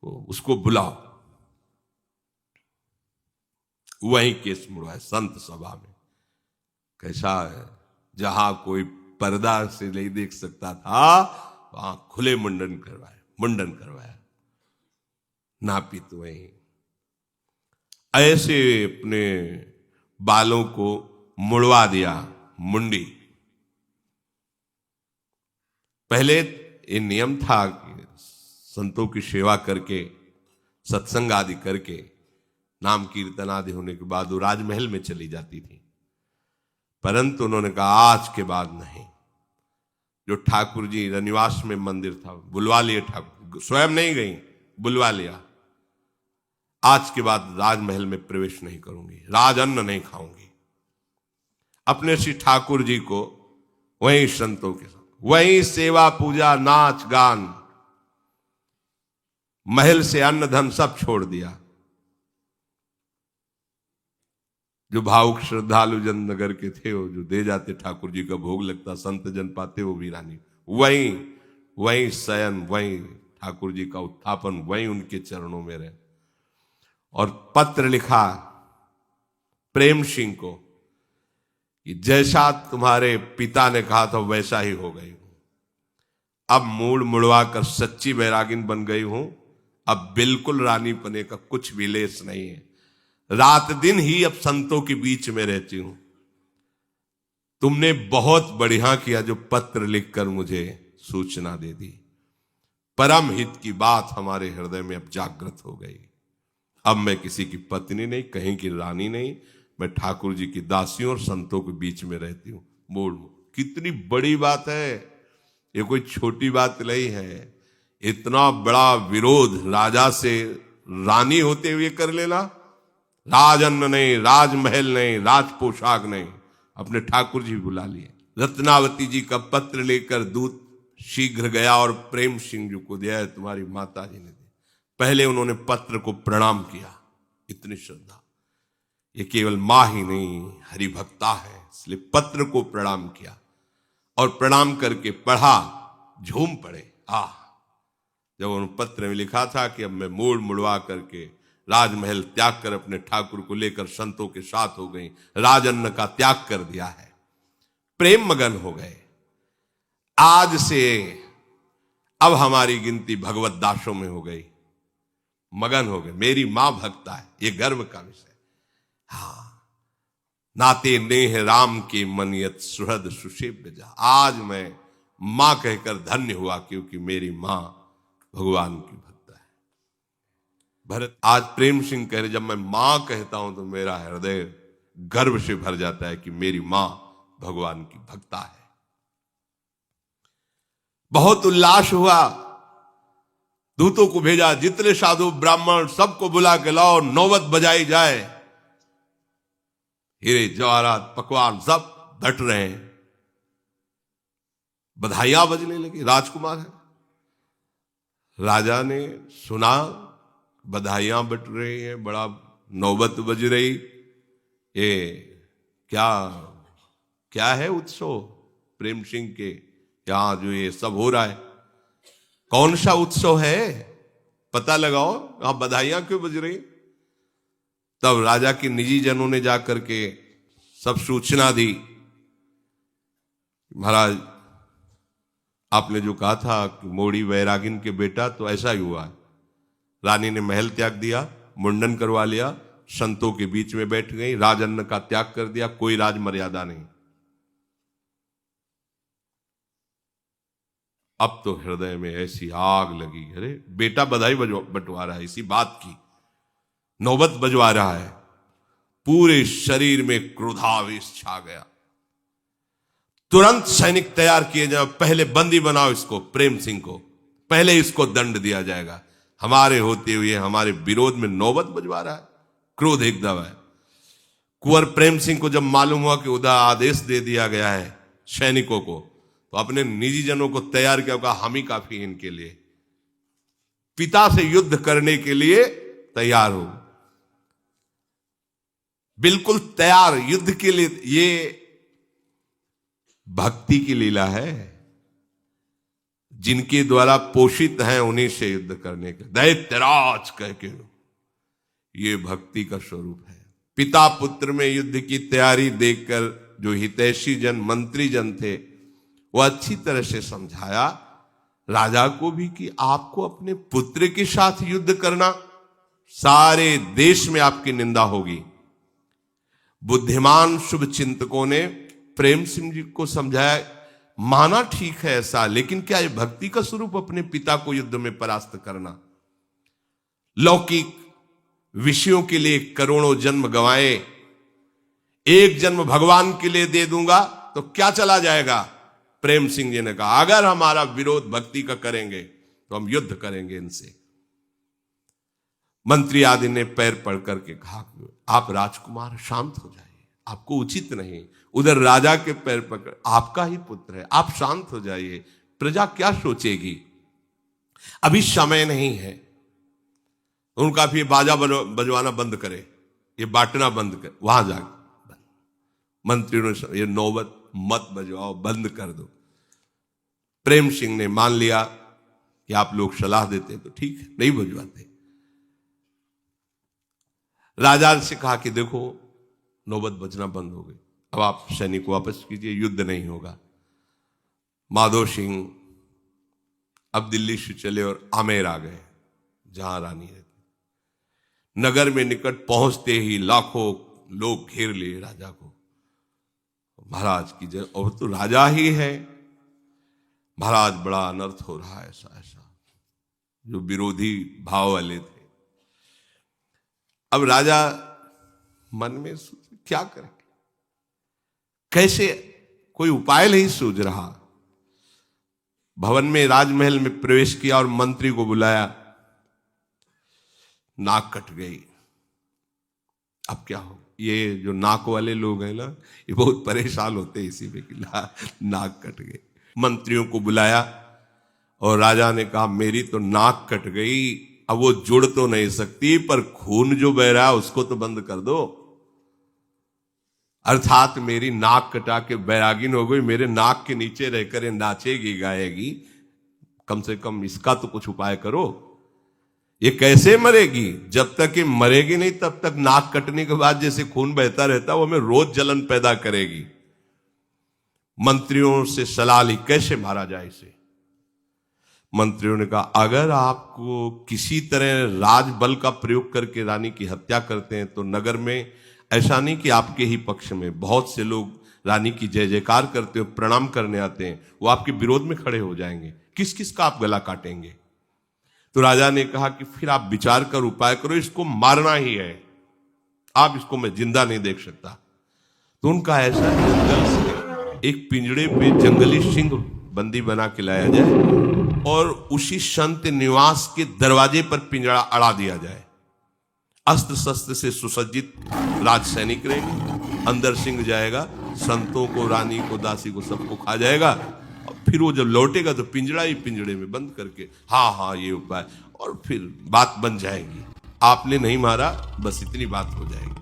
उसको बुलाओ, वही केस मुड़वाए संत सभा में। कैसा है, जहां कोई पर्दा से नहीं देख सकता था, वहां खुले मुंडन करवाया। नापित वही ऐसे अपने बालों को मुड़वा दिया, मुंडी। पहले ये नियम था कि संतों की सेवा करके, सत्संग आदि करके, नाम कीर्तन आदि होने के बाद वो राजमहल में चली जाती थी। परंतु उन्होंने कहा आज के बाद नहीं। जो ठाकुर जी रनिवास में मंदिर था, बुलवा लिए ठाकुर, स्वयं नहीं गई, बुलवा लिया। आज के बाद राजमहल में प्रवेश नहीं करूंगी, राजअन्न नहीं खाऊंगी। अपने श्री ठाकुर जी को वहीं संतों के साथ, वहीं सेवा पूजा नाच गान, महल से अन्न धन सब छोड़ दिया। जो भावुक श्रद्धालु जन नगर के थे, वो जो दे जाते ठाकुर जी का भोग लगता, संत जन पाते, वो भी रानी वहीं वहीं शयन, वहीं ठाकुर जी का उत्थापन, वहीं उनके चरणों में रहे। और पत्र लिखा प्रेम सिंह को कि जैसा तुम्हारे पिता ने कहा था वैसा ही हो गई हूं। अब मूड मुड़वा कर सच्ची बैरागिन बन गई हूं। अब बिल्कुल रानी पने का कुछ भी लेस नहीं है। रात दिन ही अब संतों के बीच में रहती हूं। तुमने बहुत बढ़िया किया जो पत्र लिखकर मुझे सूचना दे दी। परम हित की बात हमारे हृदय में अब जागृत हो गई। अब मैं किसी की पत्नी नहीं, कहीं की रानी नहीं, मैं ठाकुर जी की दासियों और संतों के बीच में रहती हूं। बोल, कितनी बड़ी बात है, ये कोई छोटी बात नहीं है। इतना बड़ा विरोध राजा से रानी होते हुए कर लेना, राजअन्न नहीं, राजमहल नहीं, राज पोशाक नहीं, अपने ठाकुर जी बुला लिए। रत्नावती जी का पत्र लेकर दूत शीघ्र गया और प्रेम सिंह जी को दिया, तुम्हारी माता जी ने दी। पहले उन्होंने पत्र को प्रणाम किया, इतनी श्रद्धा। ये केवल मां ही नहीं, हरिभक्ता है, इसलिए पत्र को प्रणाम किया और प्रणाम करके पढ़ा, झूम पड़े। जब उन पत्र में लिखा था कि अब मैं मूड मुड़वा करके राजमहल त्याग कर अपने ठाकुर को लेकर संतों के साथ हो गई, राजअन्न का त्याग कर दिया है, प्रेम मगन हो गए। आज से अब हमारी गिनती भगवत दासों में हो गई, मगन हो गए। मेरी मां भक्ता है, ये गर्व का विषय। नाते नेह राम के मनियत सुहृद सुषेव्य जा। आज मैं मां कहकर धन्य हुआ, क्योंकि मेरी मां भगवान की भक्त है। भरत आज प्रेम सिंह कह रहे, जब मैं मां कहता हूं तो मेरा हृदय गर्व से भर जाता है कि मेरी मां भगवान की भक्ता है। बहुत उल्लास हुआ, दूतों को भेजा, जितने साधु ब्राह्मण सबको बुला के लाओ, नौबत बजाई जाए। हीरे जवाहरात पकवान सब बट रहे हैं, बधाइयां बजने लगी। राजकुमार है, राजा ने सुना बधाइयां बट रही हैं, बड़ा नौबत बज रही। ये क्या क्या है उत्सव प्रेम सिंह के यहां जो ये सब हो रहा है, कौन सा उत्सव है, पता लगाओ, यहां बधाइयां क्यों बज रही। तब राजा के निजी जनों ने जाकर के सब सूचना दी, महाराज आपने जो कहा था कि मोड़ी वैरागिन के बेटा, तो ऐसा ही हुआ है। रानी ने महल त्याग दिया, मुंडन करवा लिया, संतों के बीच में बैठ गई, राजअन्न का त्याग कर दिया, कोई राज मर्यादा नहीं। अब तो हृदय में ऐसी आग लगी, अरे बेटा बधाई बंटवा रहा है, इसी बात की नौबत बजवा रहा है। पूरे शरीर में क्रोधावेश छा गया। तुरंत सैनिक तैयार किए जाए, पहले बंदी बनाओ इसको, प्रेम सिंह को, पहले इसको दंड दिया जाएगा। हमारे होते हुए हमारे विरोध में नौबत बजवा रहा है, क्रोध एकदम है। कुंवर प्रेम सिंह को जब मालूम हुआ कि उधर आदेश दे दिया गया है सैनिकों को, तो अपने निजी जनों को तैयार किया, कहा हम ही काफी इनके लिए, पिता से युद्ध करने के लिए तैयार हो, बिल्कुल तैयार युद्ध के लिए। ये भक्ति की लीला है, जिनके द्वारा पोषित हैं उन्हीं से युद्ध करने के, दैत्यराज कह के, ये भक्ति का स्वरूप है। पिता पुत्र में युद्ध की तैयारी देखकर जो हितैषी जन, मंत्री जन थे, वो अच्छी तरह से समझाया राजा को भी कि आपको अपने पुत्र के साथ युद्ध करना, सारे देश में आपकी निंदा होगी। बुद्धिमान शुभ चिंतकों ने प्रेम सिंह जी को समझाया, माना ठीक है ऐसा, लेकिन क्या ये भक्ति का स्वरूप अपने पिता को युद्ध में परास्त करना। लौकिक विषयों के लिए करोड़ों जन्म गंवाए, एक जन्म भगवान के लिए दे दूंगा तो क्या चला जाएगा। प्रेम सिंह जी ने कहा, अगर हमारा विरोध भक्ति का करेंगे तो हम युद्ध करेंगे इनसे। मंत्री आदि ने पैर पड़ करके कहा, आप राजकुमार शांत हो जाइए, आपको उचित नहीं। उधर राजा के पैर पकड़, आपका ही पुत्र है, आप शांत हो जाइए, प्रजा क्या सोचेगी, अभी समय नहीं है। उनका भी बाजा बजवाना बंद करे, ये बांटना बंद करे, वहां जाके मंत्री ने ये नौबत मत बजवाओ, बंद कर दो। प्रेम सिंह ने मान लिया कि आप लोग सलाह देते तो ठीक है, नहीं भिजवाते। राजा से कहा कि देखो नौबत बजना बंद हो गई, अब आप सैनिक वापस कीजिए, युद्ध नहीं होगा। माधो सिंह अब दिल्ली से चले और आमेर आ गए, जहां रानी रहती। नगर में निकट पहुंचते ही लाखों लोग घेर लिए राजा को। महाराज की जय, और तो राजा ही है। महाराज बड़ा अनर्थ हो रहा है, ऐसा ऐसा, जो विरोधी भाव वाले थे। अब राजा मन में सोचे क्या करें, कैसे, कोई उपाय नहीं सूझ रहा। भवन में, राजमहल में प्रवेश किया और मंत्री को बुलाया। नाक कट गई। अब क्या हो, ये जो नाक वाले लोग हैं ना, ये बहुत परेशान होते हैं इसी में कि नाक कट गई। मंत्रियों को बुलाया और राजा ने कहा मेरी तो नाक कट गई, अब वो जुड़ तो नहीं सकती, पर खून जो बह रहा है उसको तो बंद कर दो। अर्थात मेरी नाक कटा के बैरागिन हो गई, मेरे नाक के नीचे रहकर ये नाचेगी गाएगी, कम से कम इसका तो कुछ उपाय करो। ये कैसे मरेगी? जब तक ये मरेगी नहीं तब तक नाक कटने के बाद जैसे खून बहता रहता वो हमें रोज जलन पैदा करेगी। मंत्रियों से सलाह ली कैसे मारा जाए इसे। मंत्रियों ने कहा अगर आपको किसी तरह राजबल का प्रयोग करके रानी की हत्या करते हैं तो नगर में ऐसा नहीं कि आपके ही पक्ष में बहुत से लोग रानी की जय जयकार करते हो, प्रणाम करने आते हैं, वो आपके विरोध में खड़े हो जाएंगे, किस किस का आप गला काटेंगे। तो राजा ने कहा कि फिर आप विचार कर उपाय करो, इसको मारना ही है, आप इसको मैं जिंदा नहीं देख सकता। तो उनका ऐसा जंगल से एक पिंजड़े पे जंगली सिंह बंदी बना के लाया जाए और उसी संत निवास के दरवाजे पर पिंजड़ा अड़ा दिया जाए। अस्त्र शस्त्र से सुसज्जित राज सैनिक रहेंगे, अंदर सिंह जाएगा, संतों को, रानी को, दासी को, सबको खा जाएगा। फिर वो जब लौटेगा तो पिंजड़ा ही पिंजड़े में बंद करके, हाँ हाँ ये उपाय, और फिर बात बन जाएगी। आपने नहीं मारा, बस इतनी बात हो जाएगी।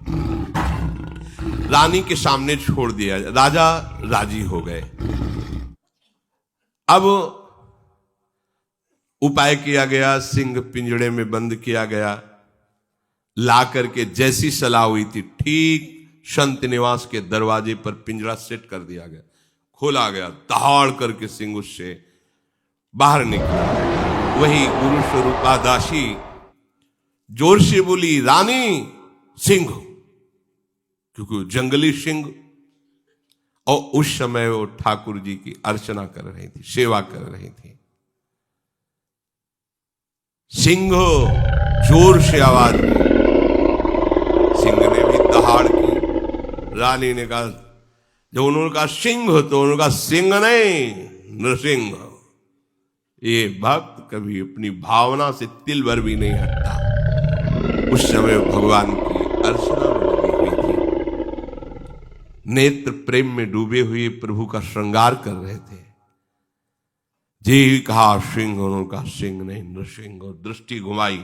रानी के सामने छोड़ दिया, राजा राजी हो गए। अब उपाय किया गया, सिंह पिंजड़े में बंद किया गया। ला करके जैसी सलाह हुई थी ठीक संत निवास के दरवाजे पर पिंजरा सेट कर दिया गया, खोला गया, दहाड़ करके सिंह उससे बाहर निकला। वही गुरु स्वरूपा दासी जोर से बोली रानी सिंह, क्योंकि जंगली सिंह, और उस समय वो ठाकुर जी की अर्चना कर रही थी, सेवा कर रही थी। सिंह जोर से आवाज दी, सिंह ने भी दहाड़ की। रानी ने कहा, जब उन्होंने कहा सिंह तो उन्होंने कहा सिंह नहीं नृसिंह। ये भक्त कभी अपनी भावना से तिल भर भी नहीं हटता। उस समय भगवान की अर्चना में लगी हुई थी, नेत्र प्रेम में डूबे हुए प्रभु का श्रृंगार कर रहे थे। जी कहा सिंह, उन्होंने कहा सिंह नहीं नृसिंह, और दृष्टि घुमाई,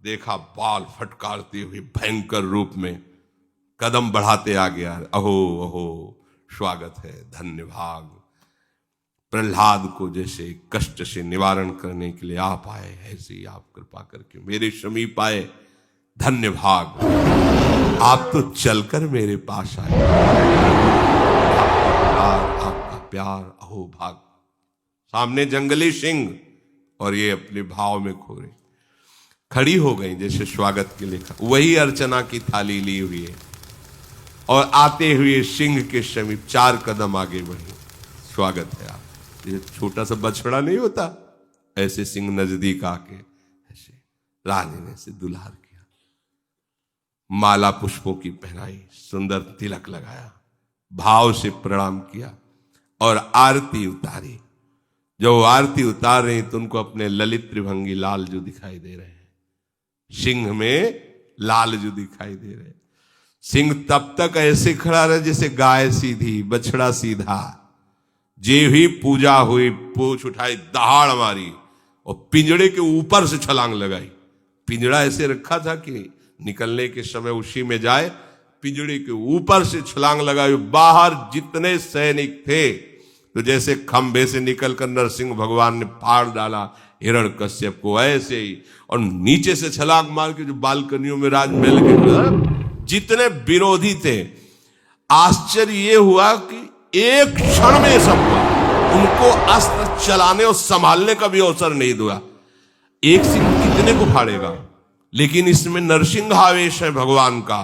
देखा बाल फटकारते हुए भयंकर रूप में कदम बढ़ाते आ गया। अहो अहो स्वागत है, धन्य भाग। प्रहलाद को जैसे कष्ट से निवारण करने के लिए आप आए, ऐसे ही आप कृपा करके मेरे समीप आए, धन्य भाग। आप तो चलकर मेरे पास आए, आपका प्यार, अहो भाग। सामने जंगली सिंह और ये अपने भाव में खो रहे, खड़ी हो गई जैसे स्वागत के लिए। वही अर्चना की थाली ली हुई है और आते हुए सिंह के समीप 4 कदम आगे बढ़ी, स्वागत है आप। ये छोटा सा बछड़ा नहीं होता, ऐसे सिंह नजदीक आके ऐसे रानी ने से दुलार किया, माला पुष्पों की पहनाई, सुंदर तिलक लगाया, भाव से प्रणाम किया और आरती उतारी। जो आरती उतार रही तो उनको अपने ललित त्रिभंगी लाल जो दिखाई दे रहे हैं, सिंह में लाल जो दिखाई दे रहे। सिंह तब तक ऐसे खड़ा रहा जैसे गाय सीधी, बछड़ा सीधा। जे ही पूजा हुई, पूछ उठाई, दहाड़ मारी और पिंजड़े के ऊपर से छलांग लगाई। पिंजड़ा ऐसे रखा था कि निकलने के समय उसी में जाए, पिंजड़े के ऊपर से छलांग लगाई। बाहर जितने सैनिक थे तो जैसे खंभे से निकलकर नरसिंह भगवान ने फाड़ डाला हिरण्यकश्यप को, ऐसे ही। और नीचे से छलांग मार के जो बालकनियों में राजमहल के जितने विरोधी थे, आश्चर्य ये हुआ कि एक क्षण में सब उनको अस्त्र चलाने और संभालने का भी अवसर नहीं दिया। एक सिंह कितने को फाड़ेगा, लेकिन इसमें नरसिंहावेश है भगवान का।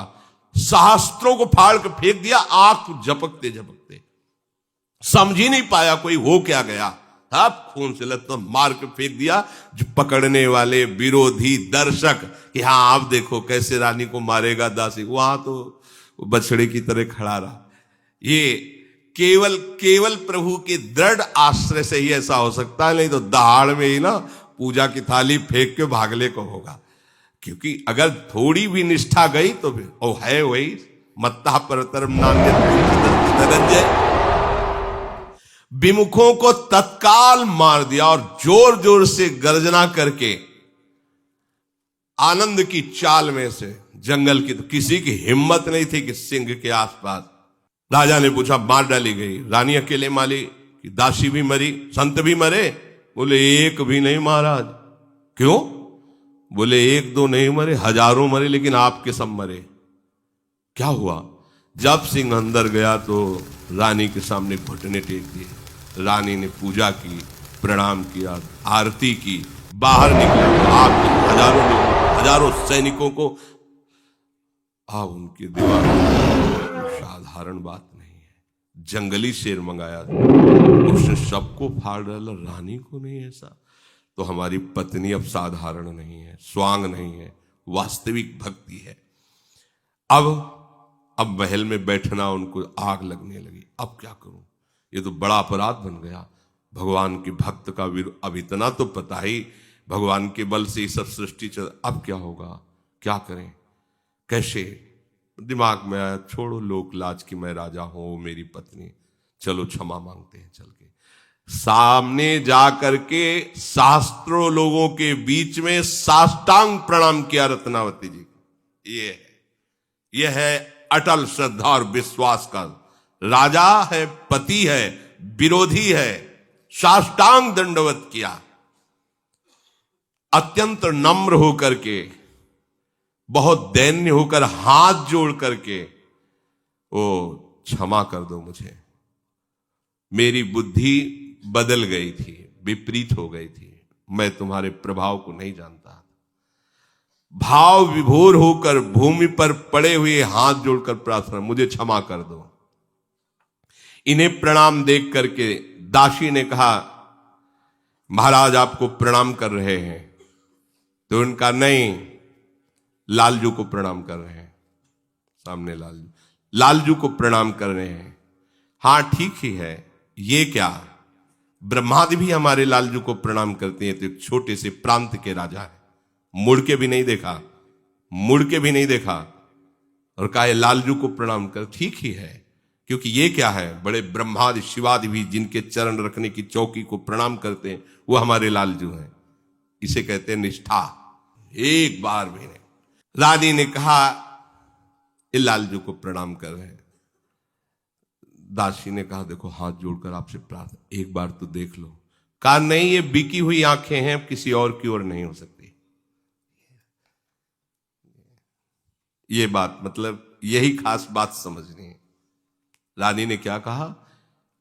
सहस्त्रों को फाड़ के फेंक दिया, आंख झपकते झपकते समझ ही नहीं पाया कोई हो क्या गया। अब खून से लत मार के फेंक दिया। जो पकड़ने वाले विरोधी दर्शक कि हाँ आप देखो कैसे रानी को मारेगा दासी, वहां तो बछड़े की तरह खड़ा रहा। ये केवल प्रभु के दृढ़ आश्रय से ही ऐसा हो सकता है, नहीं तो दहाड़ में ही ना पूजा की थाली फेंक के भागले को होगा। क्योंकि अगर थोड़ी भी निष्ठा गई तो फिर ओ है वही मत्ता परतरम नान्य। विमुखों को तत्काल मार दिया और जोर जोर से गर्जना करके आनंद की चाल में से जंगल की, तो किसी की हिम्मत नहीं थी कि सिंह के आसपास। राजा ने पूछा मार डाली गई, रानी अकेले मारी कि दासी भी मरी, संत भी मरे? बोले एक भी नहीं महाराज। क्यों? बोले एक दो नहीं मरे, हजारों मरे, लेकिन आपके सब मरे। क्या हुआ? जब सिंह अंदर गया तो रानी के सामने घुटने टेक दिए। रानी ने पूजा की, प्रणाम किया, आरती की, बाहर निकला तो आपके हजारों लोगों, हजारों सैनिकों को आप उनके दीवार। साधारण बात नहीं है। जंगली शेर मंगाया, उसने सबको फाड़ डाला, रानी को नहीं। ऐसा तो हमारी पत्नी अब साधारण नहीं है, स्वांग नहीं है, वास्तविक भक्ति है। अब महल में बैठना उनको आग लगने लगी। अब क्या करूं, ये तो बड़ा अपराध बन गया। भगवान के भक्त का अब इतना तो पता ही, भगवान के बल से ये सब सृष्टि चल, अब क्या होगा, क्या करें, कैसे? दिमाग में आया छोड़ो लोक लाज की मैं राजा हूं, मेरी पत्नी, चलो क्षमा मांगते हैं। चल के सामने जा करके शास्त्रों लोगों के बीच में साष्टांग प्रणाम किया रत्नावती जी। ये है अटल श्रद्धा और विश्वास का। राजा है, पति है, विरोधी है, साष्टांग दंडवत किया। अत्यंत नम्र होकर के, बहुत दैन्य होकर, हाथ जोड़ करके, ओ क्षमा कर दो मुझे, मेरी बुद्धि बदल गई थी, विपरीत हो गई थी, मैं तुम्हारे प्रभाव को नहीं जानता। भाव विभोर होकर भूमि पर पड़े हुए हाथ जोड़कर प्रार्थना, मुझे क्षमा कर दो। इन्हें प्रणाम देख करके दासी ने कहा महाराज आपको प्रणाम कर रहे हैं। तो उनका नहीं, लालजू को प्रणाम कर रहे हैं। सामने लालजू को प्रणाम कर रहे हैं। हाँ ठीक ही है, ये क्या, ब्रह्मादि भी हमारे लालजू को प्रणाम करते हैं। तो एक छोटे से प्रांत के राजा है, मुड़ के भी नहीं देखा, मुड़ के भी नहीं देखा, और कहा लालजू को प्रणाम कर। ठीक ही है, क्योंकि ये क्या है, बड़े ब्रह्मादि शिवादि भी जिनके चरण रखने की चौकी को प्रणाम करते हैं, वो हमारे लालजू हैं। इसे कहते हैं निष्ठा। एक बार भी नहीं। रानी ने कहा ये लालजू को प्रणाम कर रहे हैं। दासी ने कहा देखो हाथ जोड़कर आपसे प्रार्थना, एक बार तो देख लो। कहा नहीं, ये बिकी हुई आंखें हैं, किसी और की ओर नहीं हो सकती। ये बात, मतलब यही खास बात समझनी है। रानी ने क्या कहा,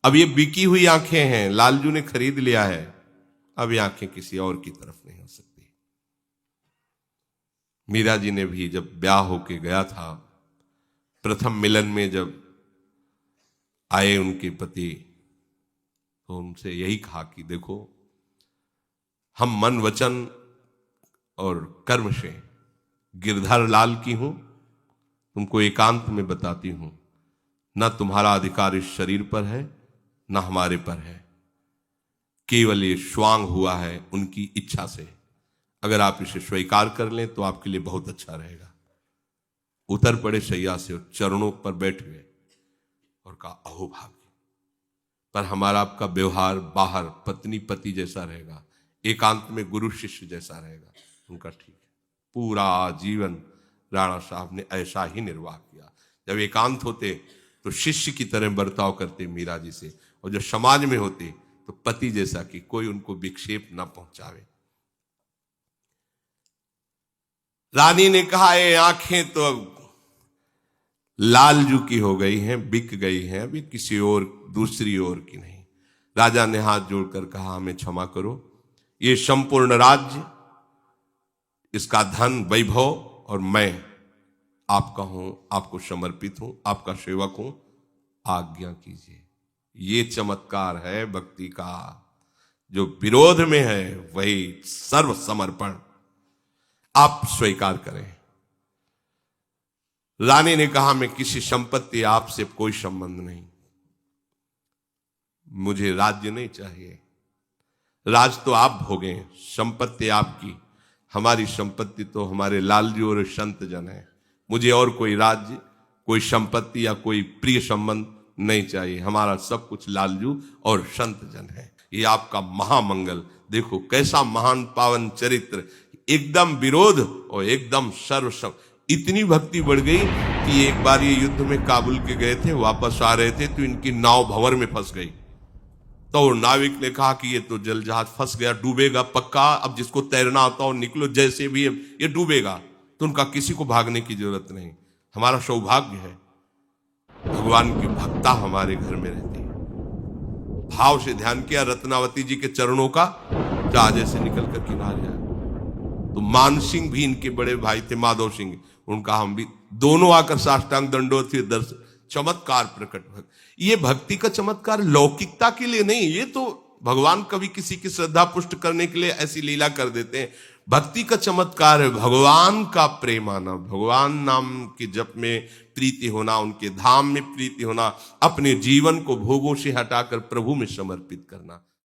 अब ये बिकी हुई आंखें हैं, लालजू ने खरीद लिया है, अब ये आंखें किसी और की तरफ नहीं हो सकती। मीरा जी ने भी जब ब्याह होके गया था, प्रथम मिलन में जब आए उनके पति, तो उनसे यही कहा कि देखो हम मन वचन और कर्म से गिरधर लाल की हूं, तुमको एकांत में बताती हूं, ना तुम्हारा अधिकार इस शरीर पर है, ना हमारे पर है, केवल ये स्वांग हुआ है उनकी इच्छा से। अगर आप इसे स्वीकार कर लें तो आपके लिए बहुत अच्छा रहेगा। उतर पड़े शैया से और चरणों पर बैठ गए और कहा अहो भाग्य, पर हमारा आपका व्यवहार बाहर पत्नी पति जैसा रहेगा, एकांत में गुरु शिष्य जैसा रहेगा। उनका ठीक है। पूरा जीवन राणा साहब ने ऐसा ही निर्वाह किया। जब एकांत होते तो शिष्य की तरह बर्ताव करते मीरा जी से, और जो समाज में होते तो पति जैसा कि कोई उनको विक्षेप ना पहुंचावे। रानी ने कहा ये आंखें तो अब लालजू की हो गई हैं, बिक गई हैं, अभी किसी और दूसरी ओर की नहीं। राजा ने हाथ जोड़कर कहा हमें क्षमा करो, ये संपूर्ण राज्य, इसका धन वैभव और मैं आपका हूं, आपको समर्पित हूं, आपका सेवक हूं, आज्ञा कीजिए। ये चमत्कार है भक्ति का। जो विरोध में है वही सर्व समर्पण आप स्वीकार करें। रानी ने कहा मैं किसी संपत्ति, आपसे कोई संबंध नहीं, मुझे राज्य नहीं चाहिए, राज तो आप भोगें, संपत्ति आपकी, हमारी संपत्ति तो हमारे लालजू और संत जन है, मुझे और कोई राज्य, कोई संपत्ति या कोई प्रिय संबंध नहीं चाहिए, हमारा सब कुछ लालजू और संत जन है। ये आपका महामंगल। देखो कैसा महान पावन चरित्र, एकदम विरोध और एकदम सर्व। इतनी भक्ति बढ़ गई कि एक बार ये युद्ध में काबुल के गए थे, वापस आ रहे थे तो इनकी नाव भंवर में फंस गई। तो नाविक ने कहा कि ये तो जल जहाज फंस गया, डूबेगा पक्का, अब जिसको तैरना आता हो निकलो, जैसे भी ये डूबेगा। तो उनका किसी को भागने की जरूरत नहीं, हमारा सौभाग्य है भगवान की भक्ता हमारे घर में रहती है। भाव से ध्यान किया रत्नावती जी के चरणों का, जहाज से निकल कर किनारे आए। तो मान सिंह भी इनके बड़े भाई थे, माधव सिंह, उनका हम भी दोनों आकर साष्टांग दंडोत थे। दर्शन चमत्कार प्रकट। ये भक्ति का चमत्कार लौकिकता के लिए नहीं, ये तो भगवान कभी किसी की श्रद्धा पुष्ट करने के लिए ऐसी लीला कर देते हैं। भक्ति का चमत्कार है भगवान का प्रेम आना, भगवान नाम के जप में प्रीति होना, उनके धाम में प्रीति होना, अपने जीवन को भोगों से हटाकर प्रभु में समर्पित करना।